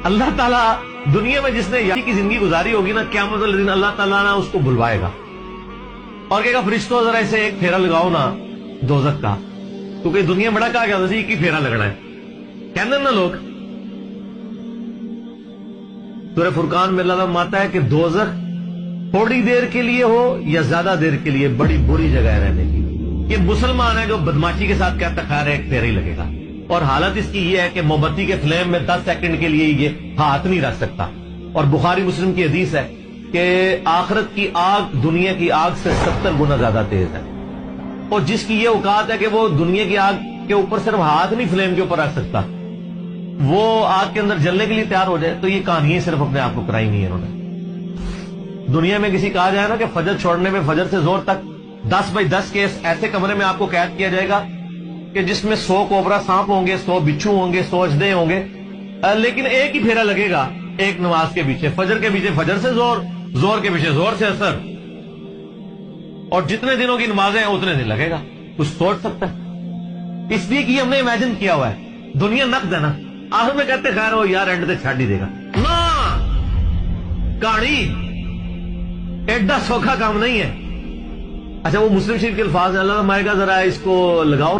اللہ تعالیٰ دنیا میں جس نے یاری کی زندگی گزاری ہوگی نا، قیامت والے دن اللہ تعالیٰ نا اس کو بلوائے گا اور کہے گا فرشتوں ذرا اسے ایک پھیرا لگاؤ نا دوزخ کا، کیونکہ دنیا میں بڑا کہا گیا تھا ایک ہی پھیرا لگنا ہے، کہتے ہیں نا لوگ۔ سورہ فرقان میں اللہ تعالیٰ ماتا ہے کہ دوزخ تھوڑی دیر کے لیے ہو یا زیادہ دیر کے لیے بڑی بری جگہ ہے رہنے کی۔ یہ مسلمان ہے جو بدماشی کے ساتھ کہتا خیر ایک پھیرا ہی لگے گا، اور حالت اس کی یہ ہے کہ موم بتی کے فلیم میں 10 سیکنڈ کے لیے یہ ہاتھ نہیں رکھ سکتا۔ اور بخاری مسلم کی حدیث ہے کہ آخرت کی آگ دنیا کی آگ سے 70 گنا زیادہ تیز ہے، اور جس کی یہ اوقات ہے کہ وہ دنیا کی آگ کے اوپر صرف ہاتھ نہیں فلیم کے اوپر رکھ سکتا، وہ آگ کے اندر جلنے کے لیے تیار ہو جائے، تو یہ کہانیاں صرف اپنے آپ کو کرائی نہیں ہے انہوں نے۔ دنیا میں کسی کہا جائے نا کہ فجر چھوڑنے میں فجر سے زور تک 10 بائی 10 کے ایسے کمرے میں آپ کو قید کیا جائے گا کہ جس میں 100 کوبرا سانپ ہوں گے، 100 بچھو ہوں گے، 100 اژدھے ہوں گے، لیکن ایک ہی پھیرا لگے گا ایک نماز کے پیچھے، فجر کے پیچھے فجر سے زور، زور کے پیچھے زور سے اثر، اور جتنے دنوں کی نمازیں ہیں اتنے دن لگے گا۔ کچھ سوچ سکتا ہے؟ اس لیے کہ ہم نے امیجن کیا ہوا ہے دنیا نقد ہے نا، آخر میں کہتے خیر ہو یار اینڈ تے چھڈ ہی دے گا نا، کہانی ایڈا سوکھا کام نہیں ہے۔ اچھا وہ مسلم شریف کے الفاظ ہیں، اللہ مائے گا ذرا اس کو لگاؤ